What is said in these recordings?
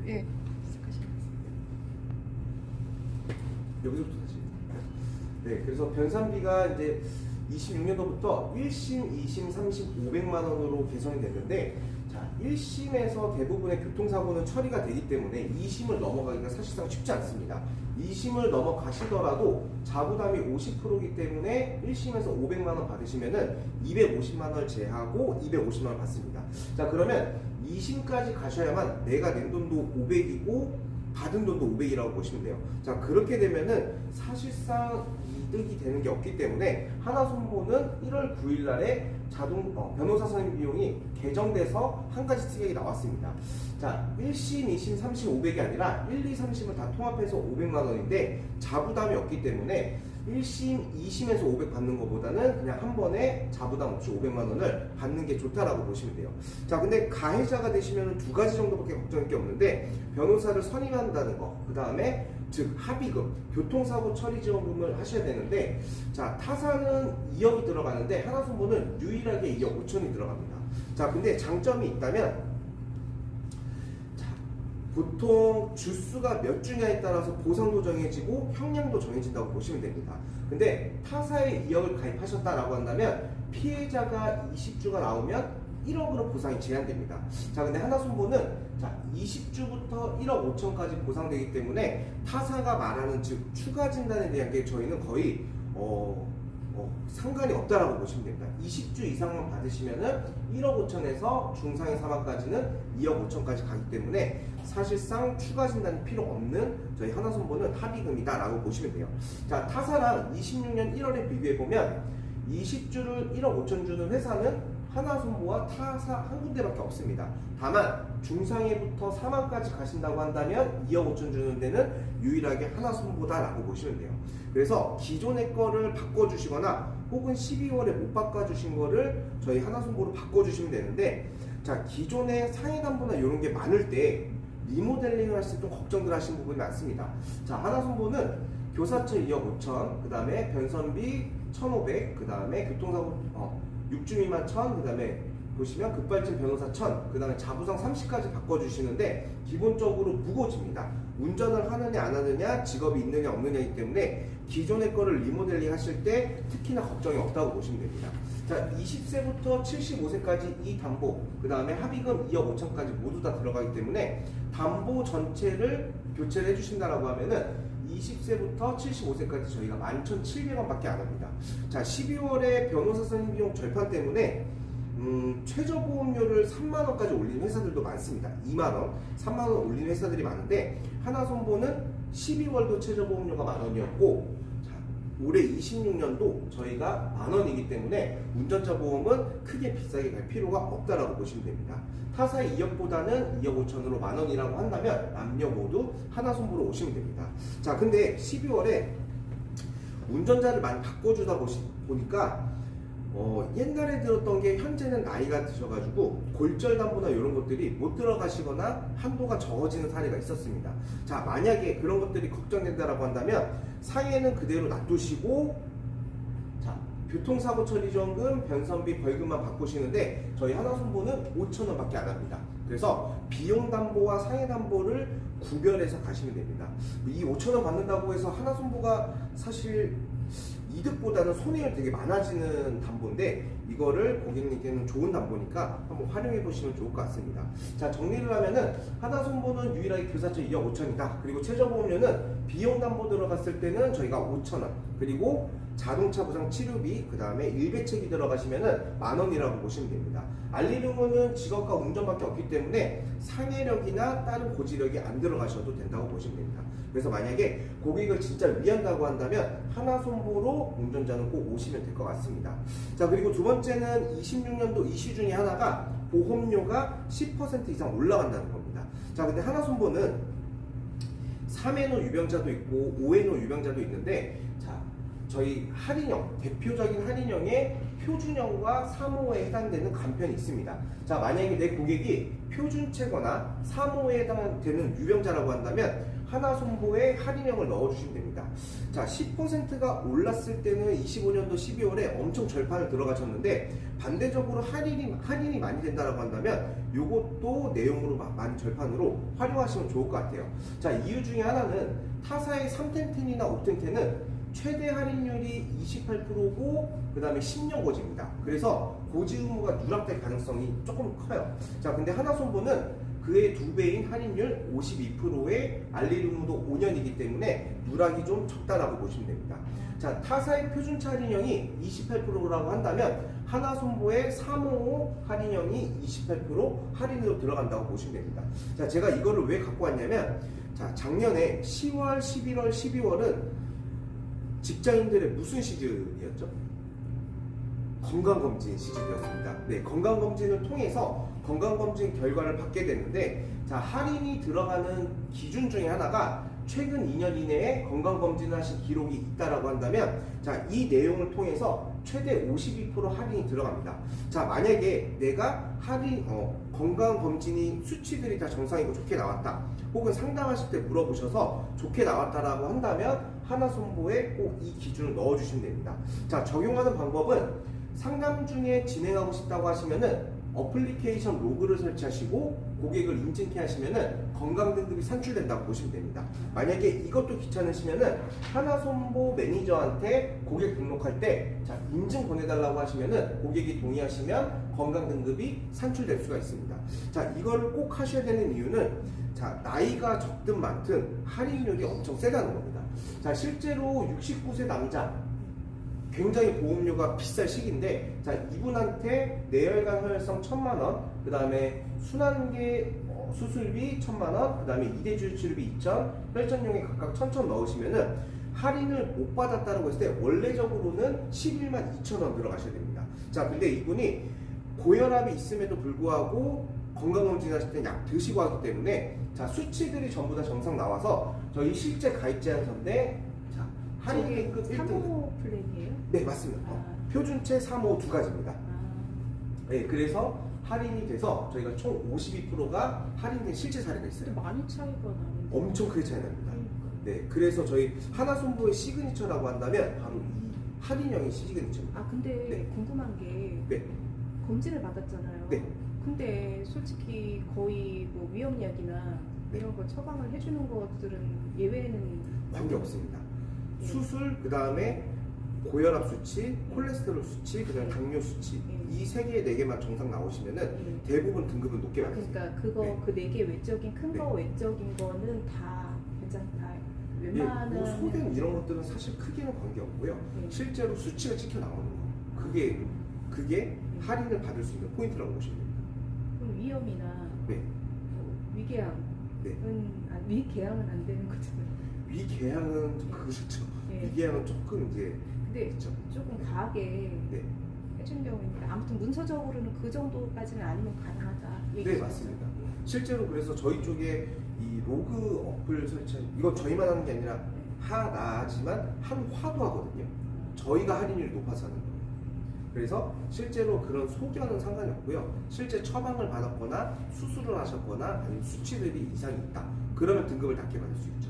예. 시작하시면 여기서부터 다시. 네, 그래서 변산비가 이제 26년도부터 1심, 2심, 3심 500만 원으로 개선이 됐는데, 자, 1심에서 대부분의 교통사고는 처리가 되기 때문에 2심을 넘어가기가 사실상 쉽지 않습니다. 2심을 넘어가시더라도 자부담이 50%이기 때문에 1심에서 500만 원 받으시면은 250만 원을 제하고 250만 원 받습니다. 자, 그러면 2심까지 가셔야만 내가 낸 돈도 500이고 받은 돈도 500이라고 보시면 돼요. 자, 그렇게 되면은 사실상 이득이 되는 게 없기 때문에 하나손보는 1월 9일 날에 변호사 선임 비용이 개정돼서 한 가지 특약이 나왔습니다. 자, 1심, 2심, 3심 500이 아니라 1, 2, 3심을 다 통합해서 500만 원인데 자부담이 없기 때문에 1심, 2심에서 500 받는 것보다는 그냥 한 번에 자부담 없이 500만 원을 받는 게 좋다라고 보시면 돼요. 자, 근데 가해자가 되시면 두 가지 정도밖에 걱정할 게 없는데, 변호사를 선임한다는 거, 그 다음에 즉 합의금, 교통사고 처리지원금을 하셔야 되는데, 자, 타사는 2억이 들어가는데 하나손보는 유일하게 2억 5천이 들어갑니다. 자, 근데 장점이 있다면, 보통 주수가 몇 주냐에 따라서 보상도 정해지고 형량도 정해진다고 보시면 됩니다. 근데 타사에 2억을 가입하셨다라고 한다면 피해자가 20주가 나오면 1억으로 보상이 제한됩니다. 자, 근데 하나손보는 자, 20주부터 1억 5천까지 보상되기 때문에 타사가 말하는 즉 추가 진단에 대한 게 저희는 거의 상관이 없다라고 보시면 됩니다. 20주 이상만 받으시면은 1억 5천에서 중상의 사망까지는 2억 5천까지 가기 때문에 사실상 추가 진단이 필요 없는 저희 하나손보는 합의금이다라고 보시면 돼요. 자, 타사랑 26년 1월에 비교해보면 20주를 1억 5천 주는 회사는 하나손보와 타사 한 군데밖에 없습니다. 다만 중상해부터 사망까지 가신다고 한다면 2억 5천 주는 데는 유일하게 하나손보다라고 보시면 돼요. 그래서 기존의 거를 바꿔주시거나 혹은 12월에 못 바꿔주신 거를 저희 하나손보로 바꿔주시면 되는데, 자, 기존의 상해담보나 이런 게 많을 때 리모델링을 하실 때 좀 걱정들 하시는 부분이 많습니다. 자, 하나손보는 교사처 2억 5천, 그 다음에 변선비 1,500, 그 다음에 교통사고 6주 미만 1,000, 그 다음에 보시면 급발진 변호사 1,000, 그 다음에 자부상 30까지 바꿔주시는데 기본적으로 무고지입니다. 운전을 하느냐 안 하느냐, 직업이 있느냐 없느냐이기 때문에 기존의 거를 리모델링 하실 때 특히나 걱정이 없다고 보시면 됩니다. 자, 20세부터 75세까지 이 담보, 그 다음에 합의금 2억 5천까지 모두 다 들어가기 때문에 담보 전체를 교체를 해주신다라고 하면은 20세부터 75세까지 저희가 11,700원 밖에 안 합니다. 자, 12월에 변호사 선임 비용 절판 때문에 최저보험료를 3만원까지 올리는 회사들도 많습니다. 2만원, 3만원 올리는 회사들이 많은데 하나손보는 12월도 최저보험료가 만원이었고, 올해 26년도 저희가 만원이기 때문에 운전자 보험은 크게 비싸게 갈 필요가 없다라고 보시면 됩니다. 타사의 2억보다는 2억 5천으로 만원이라고 한다면 남녀 모두 하나손보로 오시면 됩니다. 자, 근데 12월에 운전자를 많이 바꿔주다 보니까 옛날에 들었던 게 현재는 나이가 드셔가지고 골절담보나 이런 것들이 못 들어가시거나 한도가 적어지는 사례가 있었습니다. 자, 만약에 그런 것들이 걱정된다라고 한다면 상해는 그대로 놔두시고, 자, 교통사고 처리지원금, 변선비, 벌금만 바꾸시는데 저희 하나손보는 5,000원 밖에 안 합니다. 그래서 비용담보와 상해담보를 구별해서 가시면 됩니다. 이 5,000원 받는다고 해서 하나손보가 사실 이득보다는 손해율 되게 많아지는 담보인데 이거를 고객님께는 좋은 담보니까 한번 활용해 보시면 좋을 것 같습니다. 자, 정리를 하면은 하나손보는 유일하게 교사처 2억 5천이다. 그리고 최저보험료는 비용 담보 들어갔을 때는 저희가 5,000원, 그리고 자동차 보상 치료비, 그 다음에 일배책이 들어가시면은 만원이라고 보시면 됩니다. 알리르모는 직업과 운전밖에 없기 때문에 상해력이나 다른 고지력이 안 들어가셔도 된다고 보시면 됩니다. 그래서 만약에 고객을 진짜 위한다고 한다면 하나손보로 운전자는 꼭 오시면 될 것 같습니다. 자, 그리고 두 번째는 26년도 이슈 중에 하나가 보험료가 10% 이상 올라간다는 겁니다. 자, 근데 하나손보는 3회노 유병자도 있고 5회노 유병자도 있는데, 자, 저희 할인형, 대표적인 할인형의 표준형과 3호에 해당되는 간편이 있습니다. 자, 만약에 내 고객이 표준체거나 3호에 해당되는 유병자라고 한다면 하나손보에 할인형을 넣어주시면 됩니다. 자, 10%가 올랐을 때는 25년도 12월에 엄청 절판을 들어가셨는데 반대적으로 할인이 많이 된다고 한다면 이것도 내용으로 많이 절판으로 활용하시면 좋을 것 같아요. 자, 이유 중에 하나는 타사의 3텐텐이나 5텐텐은 최대 할인율이 28%고 그 다음에 10년 고지입니다. 그래서 고지 의무가 누락될 가능성이 조금 커요. 자, 근데 하나손보는 그의 2배인 할인율 52%의 알릴 의무도 5년이기 때문에 누락이 좀 적다라고 보시면 됩니다. 자, 타사의 표준차 할인형이 28%라고 한다면 하나손보의 355 할인형이 28% 할인으로 들어간다고 보시면 됩니다. 자, 제가 이거를 왜 갖고 왔냐면, 자, 작년에 10월, 11월, 12월은 직장인들의 무슨 시즌이었죠? 건강검진 시즌이었습니다. 네, 건강검진을 통해서 건강검진 결과를 받게 되는데, 자, 할인이 들어가는 기준 중에 하나가 최근 2년 이내에 건강검진을 하신 기록이 있다라고 한다면, 자, 이 내용을 통해서 최대 52% 할인이 들어갑니다. 자, 만약에 내가 건강검진이 수치들이 다 정상이고 좋게 나왔다, 혹은 상담하실 때 물어보셔서 좋게 나왔다라고 한다면 하나손보에 꼭 이 기준을 넣어주시면 됩니다. 자, 적용하는 방법은 상담 중에 진행하고 싶다고 하시면은 어플리케이션 로그를 설치하시고 고객을 인증케 하시면은 건강 등급이 산출된다고 보시면 됩니다. 만약에 이것도 귀찮으시면은 하나손보 매니저한테 고객 등록할 때, 자, 인증 보내달라고 하시면은 고객이 동의하시면 건강 등급이 산출될 수가 있습니다. 자, 이거를 꼭 하셔야 되는 이유는, 자, 나이가 적든 많든 할인율이 엄청 세다는 겁니다. 자, 실제로 69세 남자 굉장히 보험료가 비쌀 시기인데, 자, 이분한테 내혈관 혈혈성 1,000만원, 그 다음에 순환계 수술비 1,000만원, 그 다음에 이대주 치료비 2,000, 혈전용에 각각 1,000 넣으시면은 할인을 못 받았다고 했을 때 원래적으로는 11만 2천원 들어가셔야 됩니다. 자, 근데 이분이 고혈압이 있음에도 불구하고 건강검진 하실 때 약 드시고 하기 때문에, 자, 수치들이 전부 다 정상 나와서 저희 실제 가입 제한서인데, 자, 할인 등급 1등. 3호 플랜이에요? 네, 맞습니다. 표준체 3호 두 가지입니다. 네, 그래서 할인이 돼서 저희가 총 52%가 할인된 실제 사례가 있어요. 많이 차이가 나는데. 엄청 크게 차이 납니다. 네, 그래서 저희 하나손보의 시그니처라고 한다면 바로 이 할인형이 시그니처입니다. 아, 근데 네. 궁금한 게, 네. 검진을 받았잖아요. 네. 근데 솔직히 거의 뭐 위험약이나 네. 이런 거 처방을 해주는 것들은 예외는 관계 없습니다. 네. 수술, 그 다음에 고혈압 수치, 콜레스테롤 수치, 그 다음에 네. 당뇨 수치, 네. 이 세 개, 네 개만 정상 나오시면은 네. 대부분 등급은 높게 받습니다. 그러니까 그거 네. 그 4개 외적인 큰 거 네. 외적인 거는 다 괜찮다. 예, 웬만한 뭐 소견 이런 것들은 사실 크게는 관계 없고요. 네. 실제로 수치가 찍혀 나오는 거, 그게 할인을 받을 수 있는 포인트라고 보시면 됩니다. 그럼 위험이나 네. 뭐 위궤양은 네. 위궤양은 안 되는 거잖아요. 위궤양은 좀 그렇죠. 네. 위궤양은 조금 이제 근데 그렇죠. 조금 과하게 네. 해준 경우인데, 아무튼 문서적으로는 그 정도까지는 아니면 가능하다. 네, 얘기죠. 맞습니다. 실제로 그래서 저희 쪽에 이 로그 어플 설치, 이건 저희만 하는 게 아니라 하나지만 한화도 하거든요. 저희가 할인율이 높아서 하는 거예요. 그래서 실제로 그런 소견은 상관이 없고요. 실제 처방을 받았거나 수술을 하셨거나 아니면 수치들이 이상이 있다, 그러면 등급을 낮게 받을 수 있죠.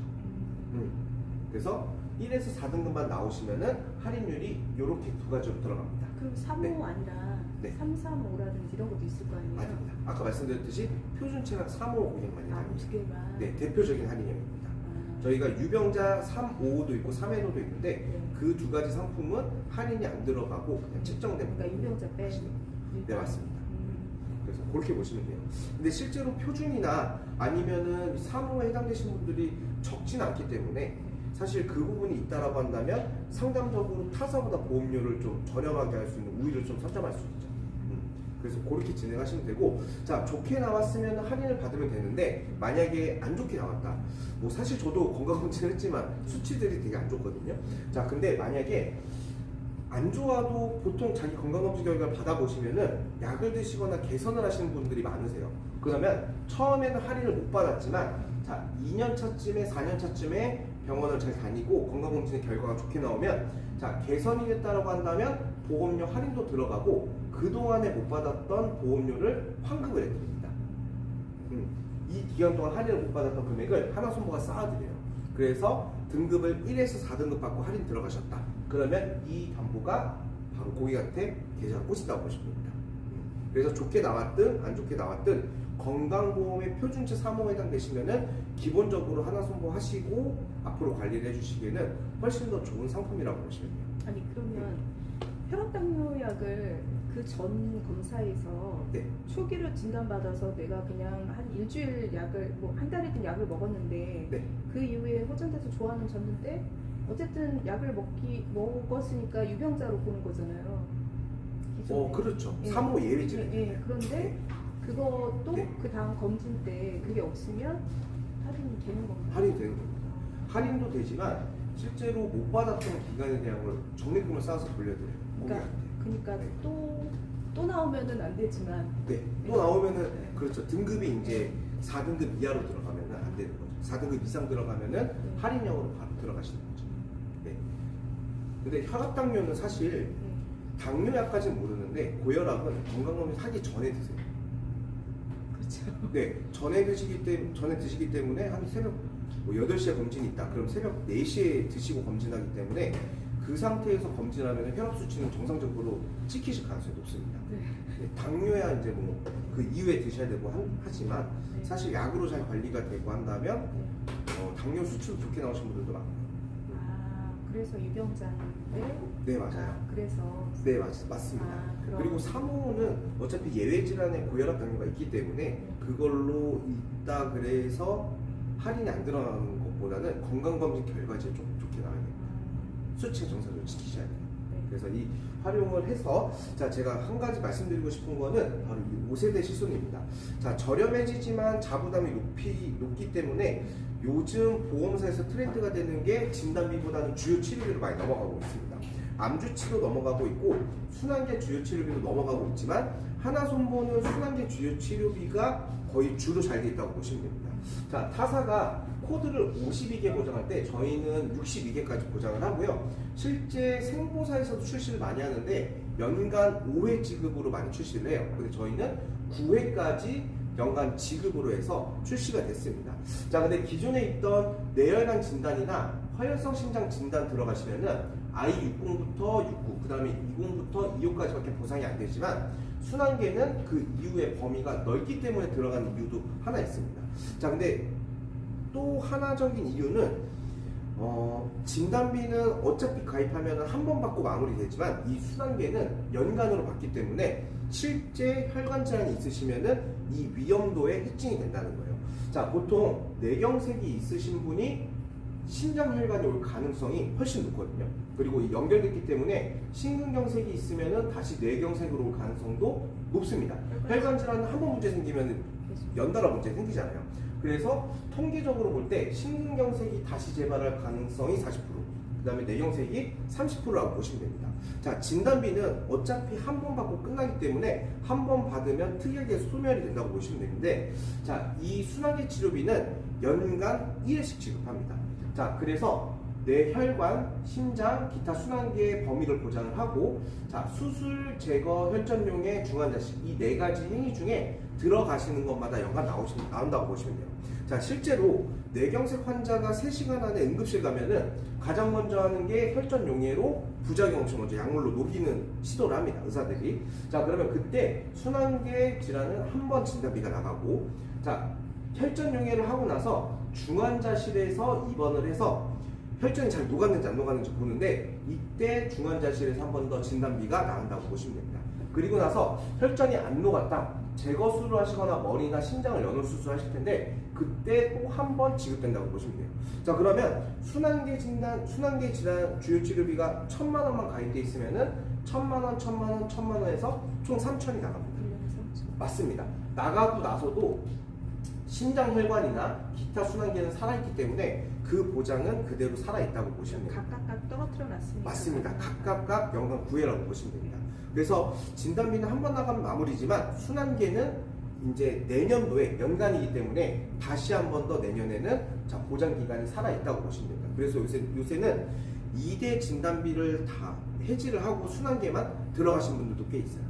그래서 1에서 4등급만 나오시면은 할인율이 이렇게 두 가지로 들어갑니다. 그럼 3호 네. 아니라 네. 335라든지 이런 것도 있을 거 아니에요? 아닙니다. 아까 말씀드렸듯이 표준체랑 3호 고객만이 아, 다릅니다. 두 개만. 네, 대표적인 할인형입니다. 아. 저희가 유병자 355도 있고 3회로도 있는데 네. 그 두 가지 상품은 할인이 안 들어가고 그냥 측정된 그러니까 유병자 빼. 하시는 거예요. 네, 맞습니다. 음. 그래서 그렇게 보시면 돼요. 근데 실제로 표준이나 아니면은 3호에 해당되시는 분들이 적지는 않기 때문에 사실 그 부분이 있다라고 한다면 상담적으로 타사보다 보험료를 좀 저렴하게 할 수 있는 우위를 좀 선점할 수 있죠. 그래서 그렇게 진행하시면 되고, 자, 좋게 나왔으면 할인을 받으면 되는데 만약에 안 좋게 나왔다, 뭐 사실 저도 건강검진을 했지만 수치들이 되게 안 좋거든요. 자, 근데 만약에 안 좋아도 보통 자기 건강검진 결과를 받아보시면은 약을 드시거나 개선을 하시는 분들이 많으세요. 그러면 처음에는 할인을 못 받았지만 자 2년 차쯤에 4년 차쯤에 병원을 잘 다니고 건강검진의 결과가 좋게 나오면 자 개선이 됐다라고 한다면 보험료 할인도 들어가고 그동안에 못 받았던 보험료를 환급을 해드립니다. 이 기간 동안 할인을 못 받았던 금액을 하나손보가 쌓아드려요. 그래서 등급을 1에서 4등급 받고 할인 들어가셨다. 그러면 이 담보가 바로 고객한테 계좌에 꽂힌다고 보시면 됩니다. 그래서 좋게 나왔든 안 좋게 나왔든 건강보험의 표준치 3호에 해당되시면은 기본적으로 하나손보 하시고 앞으로 관리를 해주시기에는 훨씬 더 좋은 상품이라고 보시면 돼요. 아니 그러면 혈압당뇨약을 그 전 검사에서 네. 초기로 진단받아서 내가 그냥 한 일주일 약을 뭐 한 달이든 약을 먹었는데 네. 그 이후에 호전돼서 좋아는 졌는데 어쨌든 약을 먹었으니까 유병자로 보는 거잖아요. 기존에. 그렇죠. 예. 3호 예외제. 예, 그런데 그것도 네. 그 다음 검진 때 그게 없으면 할인이 되는 건가요? 할인이 되는 겁니다. 할인도 되지만 실제로 못 받았던 기간에 대한 걸 적립금을 쌓아서 돌려드려요. 그러니까 네. 또 나오면은 안 되지만 네. 또 나오면은 그렇죠. 등급이 이제 4등급 이하로 들어가면은 안 되는 거죠. 4등급 이상 들어가면은 할인형으로 바로 들어가시는 거죠. 네. 근데 혈압당뇨는 사실 당뇨약까지는 모르는데 고혈압은 건강검진 하기 전에 드세요. 그렇죠. 네. 전에 드시기 때문에 한 새벽 뭐 8시에 검진이 있다. 그럼 새벽 4시에 드시고 검진하기 때문에 그 상태에서 검진하면 혈압 수치는 정상적으로 찍히실 가능성이 높습니다. 네. 네, 당뇨야 이제 뭐 그 이후에 드셔야 되고 하지만 네. 사실 약으로 잘 관리가 되고 한다면 네. 당뇨 수치로 좋게 나오신 분들도 많고요. 아 그래서 유병자인데. 네 맞아요. 그래서. 네 맞습니다. 그리고 3호는 어차피 예외 질환에 고혈압 당뇨가 있기 때문에 그걸로 있다 그래서 할인이 안 들어가는 것보다는 건강검진 결과지에 좀 좋게 나와야 돼요. 수치가 정상적으로 지키셔야 돼요. 그래서 이 활용을 해서 자 제가 한 가지 말씀드리고 싶은 거는 바로 이 5세대 시손입니다. 자 저렴해지지만 자부담이 높기 때문에 요즘 보험사에서 트렌드가 되는 게 진단비보다는 주요 치료비로 많이 넘어가고 있습니다. 암주치료 넘어가고 있고 순환계 주요 치료비로 넘어가고 있지만 하나손보는 순환계 주요 치료비가 거의 주로 잘 돼 있다고 보시면 됩니다. 자 타사가 코드를 52개 보장할 때 저희는 62개까지 보장을 하고요. 실제 생보사에서도 출시를 많이 하는데 연간 5회 지급으로 많이 출시를 해요. 근데 저희는 9회까지 연간 지급으로 해서 출시가 됐습니다. 자, 근데 기존에 있던 뇌혈관 진단이나 화혈성 심장 진단 들어가시면은 I60부터 69, 그 다음에 20부터 25까지밖에 보상이 안 되지만 순환계는 그 이후의 범위가 넓기 때문에 들어가는 이유도 하나 있습니다. 자, 근데 또 하나적인 이유는 진단비는 어차피 가입하면 한 번 받고 마무리되지만 이 순환계는 연간으로 받기 때문에 실제 혈관 질환이 있으시면은 이 위험도에 해증이 된다는 거예요. 자, 보통 뇌경색이 있으신 분이 심장혈관이 올 가능성이 훨씬 높거든요. 그리고 이 연결됐기 때문에 심근경색이 있으면은 다시 뇌경색으로 올 가능성도 높습니다. 혈관 질환은 한 번 문제 생기면 연달아 문제 생기잖아요. 그래서 통계적으로 볼 때 심근경색이 다시 재발할 가능성이 40%, 그 다음에 뇌경색이 30%라고 보시면 됩니다. 자, 진단비는 어차피 한 번 받고 끝나기 때문에 한 번 받으면 특약에 소멸이 된다고 보시면 되는데, 자, 이 순환계 치료비는 연간 1회씩 지급합니다. 자, 그래서 뇌혈관, 심장, 기타 순환계의 범위를 보장을 하고, 자, 수술, 제거, 혈전용의 중환자실 이 4가지 행위 중에 들어가시는 것마다 연간 나온다고 보시면 돼요. 자, 실제로 뇌경색 환자가 3시간 안에 응급실 가면은 가장 먼저 하는 게 혈전 용해로 부작용 없이 먼저 약물로 녹이는 시도를 합니다, 의사들이. 자, 그러면 그때 순환계 질환은 한 번 진단비가 나가고, 자, 혈전 용해를 하고 나서 중환자실에서 입원을 해서 혈전이 잘 녹았는지 안 녹았는지 보는데 이때 중환자실에서 한 번 더 진단비가 나온다고 보시면 됩니다. 그리고 나서 혈전이 안 녹았다, 제거 수술을 하시거나 머리나 심장을 연홀 수술하실 텐데 그때 또 한 번 지급된다고 보시면 돼요. 자, 그러면 순환계 질환 주요 치료비가 1,000만 원만 가입돼 있으면은 1,000만 원, 1,000만 원, 1,000만 원에서 총 3,000이 나갑니다. 맞습니다. 나가고 나서도 심장혈관이나 기타 순환계는 살아있기 때문에 그 보장은 그대로 살아있다고 보시면 됩니다. 각각 떨어뜨려 놨으니까. 맞습니다. 각각 연간 9회라고 보시면 됩니다. 그래서 진단비는 한 번 나가면 마무리지만 순환계는 이제 내년도에 연간이기 때문에 다시 한 번 더 내년에는 자, 보장 기간이 살아있다고 보시면 됩니다. 그래서 요새는 2대 진단비를 다 해지를 하고 순환계만 들어가신 분들도 꽤 있어요.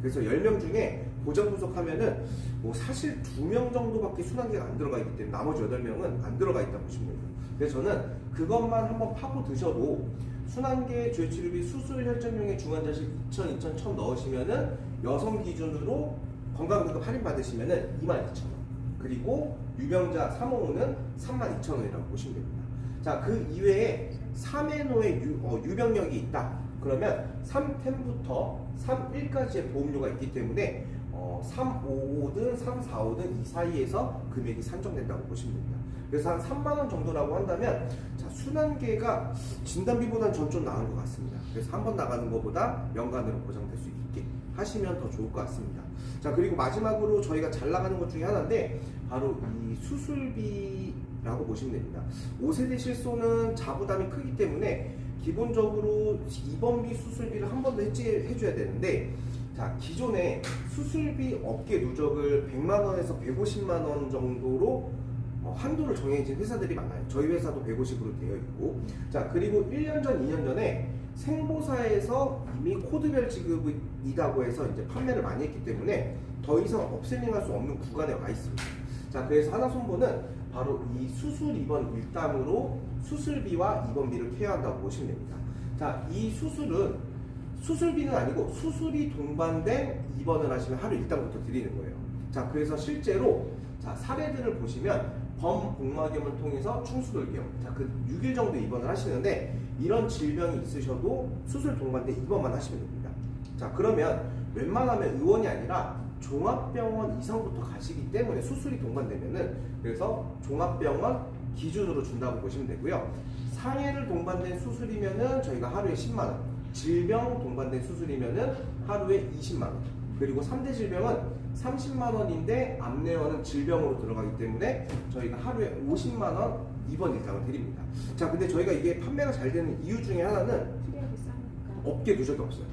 그래서 10명 중에 보장 분석하면은 뭐 사실 2명 정도밖에 순환계가 안 들어가 있기 때문에 나머지 8명은 안 들어가 있다고 보시면 돼요. 그래서 저는 그것만 한번 파고 드셔도 순환계 조회치료비 수술 혈전용의 중환자실 2,000, 2,000, 1,000 넣으시면은 여성 기준으로 건강급여 할인 받으시면은 22,000원. 그리고 유병자 355는 32,000원이라고 보시면 됩니다. 자, 그 이외에 3회노의 유병력이 있다. 그러면 310부터 31까지의 보험료가 있기 때문에 355든 345든 이 사이에서 금액이 산정된다고 보시면 됩니다. 그래서 한 3만원 정도라고 한다면 자, 순환계가 진단비보다는 전 좀 나은 것 같습니다. 그래서 한 번 나가는 것보다 연간으로 보장될 수 있게 하시면 더 좋을 것 같습니다. 자, 그리고 마지막으로 저희가 잘 나가는 것 중에 하나인데 바로 이 수술비라고 보시면 됩니다. 5세대 실손은 자부담이 크기 때문에 기본적으로 입원비, 수술비를 한 번 더 해줘야 되는데 자, 기존에 수술비 업계 누적을 100만원에서 150만원 정도로 한도를 정해진 회사들이 많아요. 저희 회사도 150으로 되어 있고, 자, 그리고 1년 전, 2년 전에 생보사에서 이미 코드별 지급이라고 해서 이제 판매를 많이 했기 때문에 더 이상 업셀링할 수 없는 구간에 와 있습니다. 자, 그래서 하나손보는 바로 이 수술 입원 일당으로 수술비와 입원비를 케어한다고 보시면 됩니다. 자, 이 수술은 수술비는 아니고 수술이 동반된 입원을 하시면 하루 일당부터 드리는 거예요. 자, 그래서 실제로 자, 사례들을 보시면 범복막염을 통해서 충수돌기염, 자, 그 6일 정도 입원을 하시는데 이런 질병이 있으셔도 수술 동반된 입원만 하시면 됩니다. 자, 그러면 웬만하면 의원이 아니라 종합병원 이상부터 가시기 때문에 수술이 동반되면은 그래서 종합병원 기준으로 준다고 보시면 되고요. 상해를 동반된 수술이면은 저희가 하루에 10만원, 질병 동반된 수술이면은 하루에 20만원, 그리고 3대 질병은 30만원인데 암내원은 질병으로 들어가기 때문에 저희가 하루에 50만원 입원 일당을 드립니다. 자, 근데 저희가 이게 판매가 잘 되는 이유 중에 하나는 트리얼이 싸니까. 업계 누적이 없어요.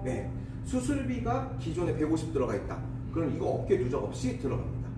네, 수술비가 기존에 150 들어가 있다. 그럼 이거 업계 누적 없이 들어갑니다.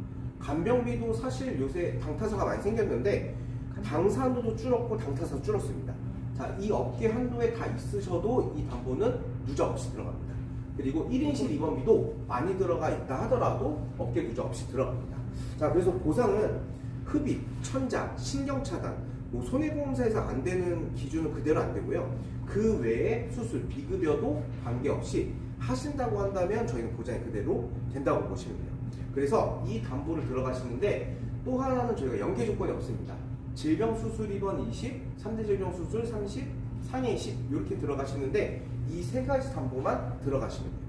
간병비도 사실 요새 당타사가 많이 생겼는데 당산도도 줄었고 당타사도 줄었습니다. 자, 이 업계 한도에 다 있으셔도 이 담보는 누적 없이 들어갑니다. 그리고 1인실 입원비도 많이 들어가 있다 하더라도 업계 누적 없이 들어갑니다. 자, 그래서 보상은 흡입, 천장, 신경차단, 뭐 손해보험사에서 안 되는 기준은 그대로 안 되고요. 그 외에 수술, 비급여도 관계없이 하신다고 한다면 저희는 보장이 그대로 된다고 보시면 돼요. 그래서 이 담보를 들어가시는데 또 하나는 저희가 연계 조건이 없습니다. 질병 수술 입원 20, 3대 질병 수술 30, 상해 10 이렇게 들어가시는데 이 세 가지 담보만 들어가시면 돼요.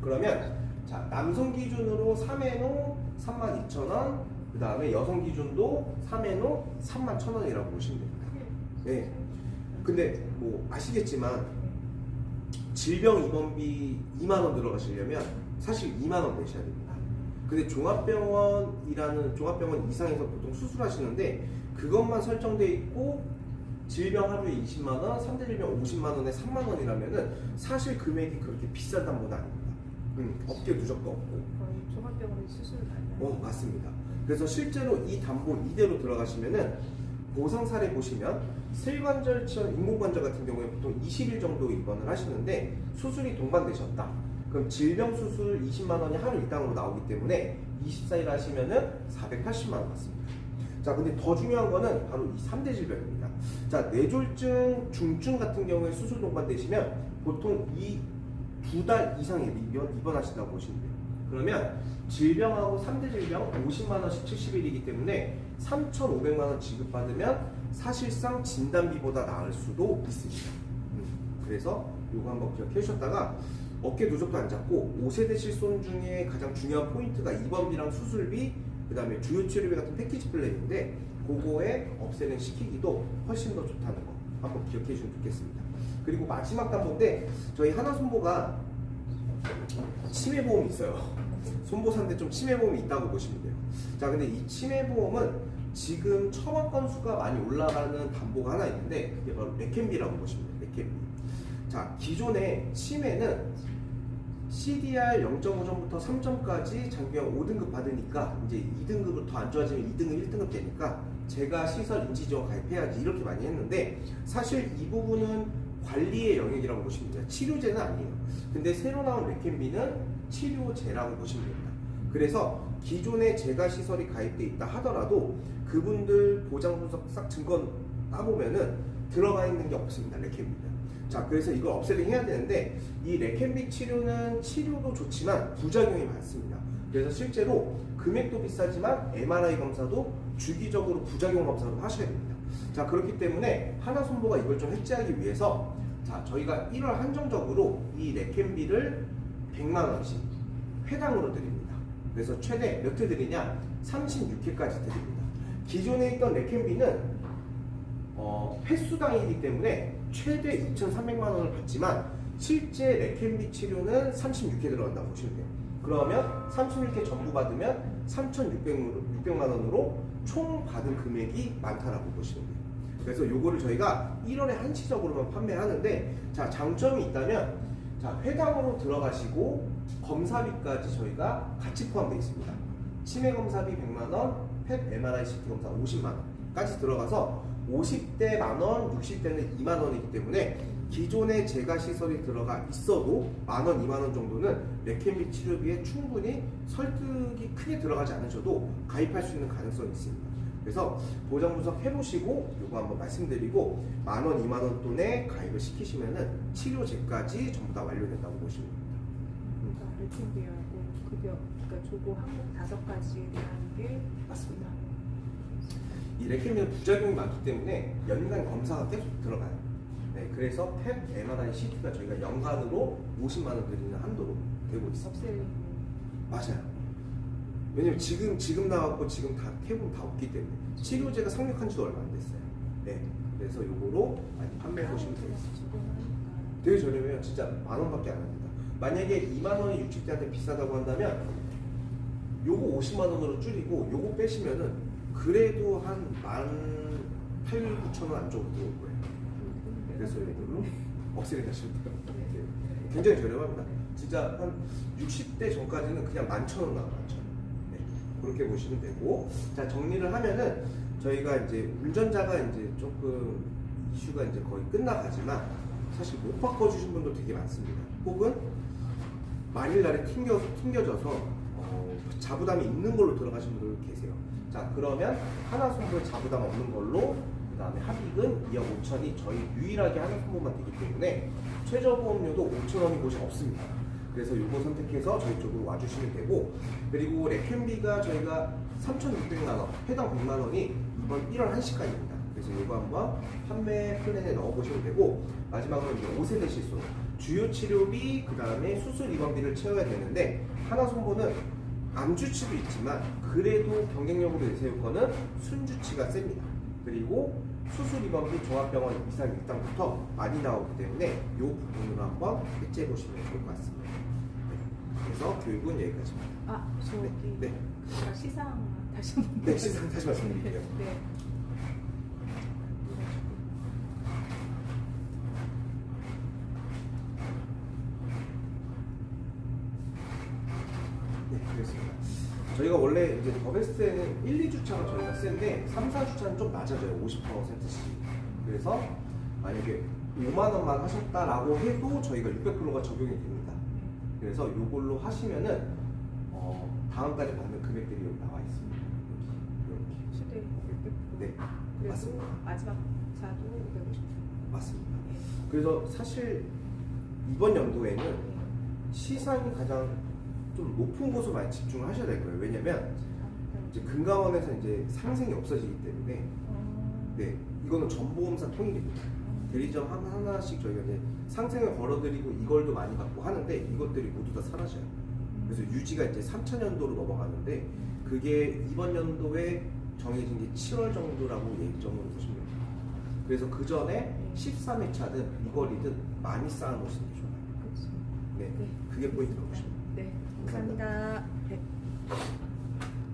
그러면 자, 남성 기준으로 3회노 32,000원, 그 다음에 여성 기준도 3회노 31,000원이라고 보시면 됩니다. 네. 근데 뭐 아시겠지만 질병 입원비 2만원 들어가시려면 사실 2만원 내셔야 됩니다. 근데 종합병원 이상에서 보통 수술하시는데 그것만 설정되어 있고 질병 하루에 20만원, 3대 질병 50만원에 3만원이라면은 사실 금액이 그렇게 비싼 담보는 아닙니다. 업계 누적도 없고. 거의 종합병원에 수술을 받는. 맞습니다. 그래서 실제로 이 담보 이대로 들어가시면은 보상 사례 보시면 슬관절 치환 인공관절 같은 경우에 보통 20일 정도 입원을 하시는데 수술이 동반되셨다. 그럼 질병 수술 20만원이 하루 일당으로 나오기 때문에 24일 하시면은 480만원 받습니다. 자, 근데 더 중요한 거는 바로 이 3대 질병입니다. 자, 뇌졸중, 중증 같은 경우에 수술 동반되시면 보통 이 2달 이상 입원하신다고 보시면 돼요. 그러면 질병하고 3대 질병 50만원씩 70일이기 때문에 3,500만원 지급받으면 사실상 진단비보다 나을 수도 있습니다. 그래서 이거 한번 기억해 주셨다가 어깨 누적도 안 잡고 5세대 실손 중에 가장 중요한 포인트가 입원비랑 수술비, 그 다음에 주요 치료비 같은 패키지 플랜인데 그거에 업셀링 시키기도 훨씬 더 좋다는 거 한번 기억해 주시면 좋겠습니다. 그리고 마지막 담보인데 저희 하나손보가 치매보험이 있어요. 손보사인데 좀 치매보험이 있다고 보시면 돼요. 자, 근데 이 치매보험은 지금 처방 건수가 많이 올라가는 담보가 하나 있는데 그게 바로 레켄비라고 보시면 돼요. 레켄비. 자, 기존의 치매는 CDR 0.5점부터 3점까지 장기형 5등급 받으니까 이제 2등급으로 더 안 좋아지면 2등급, 1등급 되니까 제가 시설 인지지원 가입해야지 이렇게 많이 했는데 사실 이 부분은 관리의 영역이라고 보시면 돼요. 치료제는 아니에요. 근데 새로 나온 레켄비는 치료제라고 보시면 됩니다. 그래서 기존에 제가 시설이 가입돼 있다 하더라도 그분들 보장 분석 싹 증권 따보면은 들어가 있는 게 없습니다. 레켄비는. 자, 그래서 이걸 없애를 해야 되는데 이 레켄비 치료는 치료도 좋지만 부작용이 많습니다. 그래서 실제로 금액도 비싸지만 MRI 검사도 주기적으로 부작용 검사도 하셔야 됩니다. 자, 그렇기 때문에 하나손보가 이걸 좀 해지하기 위해서 자, 저희가 1월 한정적으로 이 레켄비를 100만 원씩 회당으로 드립니다. 그래서 최대 몇 회 드리냐? 36회까지 드립니다. 기존에 있던 레켄비는 횟수당이기 때문에 최대 2,300만 원을 받지만 실제 레켄비 치료는 36회 들어간다고 보시면 돼요. 그러면 36회 전부 받으면 3,600만 원으로 총 받은 금액이 많다라고 보시면 돼요. 그래서 요거를 저희가 1월에 한시적으로만 판매하는데 자, 장점이 있다면 자, 회당으로 들어가시고 검사비까지 저희가 같이 포함되어 있습니다. 치매 검사비 100만 원, 펫 MRI CT 검사 50만 원까지 들어가서 50대 만원, 60대는 2만 원이기 때문에 기존에 제가 시설이 들어가 있어도 만원, 2만 원 정도는 레켄비 치료비에 충분히 설득이 크게 들어가지 않으셔도 가입할 수 있는 가능성이 있습니다. 그래서 보장 분석 해보시고 요거 한번 말씀드리고 만원, 2만 원 돈에 가입을 시키시면은 치료제까지 전부 다 완료된다고 보시면 됩니다. 레켄비하고 급여, 그러니까 조고 항목 5가지에 대한 게 맞습니다. 이 레켄비는 부작용이 많기 때문에 연간 검사가 계속 들어가요. 네, 그래서 펫 MRI CT가 저희가 연간으로 50만 원 드리는 한도로 되고 있습니다. 업셀링. 맞아요. 왜냐면 지금 나왔고 지금 다 태국 다 없기 때문에 치료제가 상륙한 지도 얼마 안 됐어요. 네, 그래서 요거로 많이 판매해 보시면 되겠습니다. 되게 저렴해요. 진짜 만 원밖에 안 합니다. 만약에 2만 원이 60대한테 비싸다고 한다면 요거 50만 원으로 줄이고 요거 빼시면은 그래도 한 18,000~19,000원 안쪽으로 들어올 거예요. 그래서 이걸로 억세를 하시면 돼요. 네. 굉장히 저렴합니다. 진짜 한 60대 전까지는 그냥 11,000원 나와요. 11,000원. 네. 그렇게 보시면 되고, 자, 정리를 하면은 저희가 이제 운전자가 이제 조금 이슈가 이제 거의 끝나가지만 사실 못 바꿔주신 분도 되게 많습니다. 혹은 만일날에 튕겨져서 자부담이 있는 걸로 들어가신 분들 계세요. 자, 그러면 하나손보에 자부담 없는 걸로 그 다음에 합익은 2억 5천이 저희 유일하게 하나손보만 되기 때문에 최저보험료도 5,000원이 곳이 없습니다. 그래서 이거 선택해서 저희 쪽으로 와주시면 되고, 그리고 레켄비가 저희가 3,600만 원, 회당 100만 원이 이번 1월 1시까지입니다. 그래서 이거 한번 판매 플랜에 넣어보시면 되고, 마지막으로 이제 5세대 실손 주요 치료비, 그 다음에 수술 입원비를 채워야 되는데 하나손보는 암주치도 있지만 그래도 경쟁력으로 내세울 거는 순주치가 셉니다. 그리고 수술 입원비 종합병원 이상 1단부터 많이 나오기 때문에 이 부분으로 한번 해체해 보시면 좋을 것 같습니다. 네. 그래서 교육은 여기까지입니다. 아, 저기 네. 제가 시상 다시 한번. 네, 시상 다시 말씀드릴게요. 네. 네, 그렇습니다. 저희가 원래 이제 더베스트에는 1, 2주차가 저희가 센데 3, 4주차는 좀 낮아져요. 50%씩. 그래서 만약에 5만 원만 하셨다라고 해도 저희가 600%가 적용이 됩니다. 그래서 이걸로 하시면은 다음 달에 받는 금액들이 여기 나와 있습니다. 이렇게. 최대 600%. 네, 그리고 맞습니다. 마지막 차도 550%. 맞습니다. 네. 그래서 사실 이번 연도에는 시상이 가장 좀 높은 곳으로 많이 집중을 하셔야 될 거예요. 왜냐면 이제 금감원에서 이제 상생이 없어지기 때문에 네, 이거는 전보험사 통일입니다. 대리점 하나씩 저희가 이제 상생을 걸어드리고 이걸도 많이 받고 하는데 이것들이 모두 다 사라져요. 그래서 유지가 이제 3차년도로 넘어가는데 그게 이번 연도에 정해진 게 7월 정도라고 예정으로 보시면 됩니다. 그래서 그 전에 13회차든 이거리든 많이 쌓아놓으시는 게 좋아요. 그렇죠. 네, 네. 그게 포인트라고 보시면 됩니다. 네, 감사합니다. 네.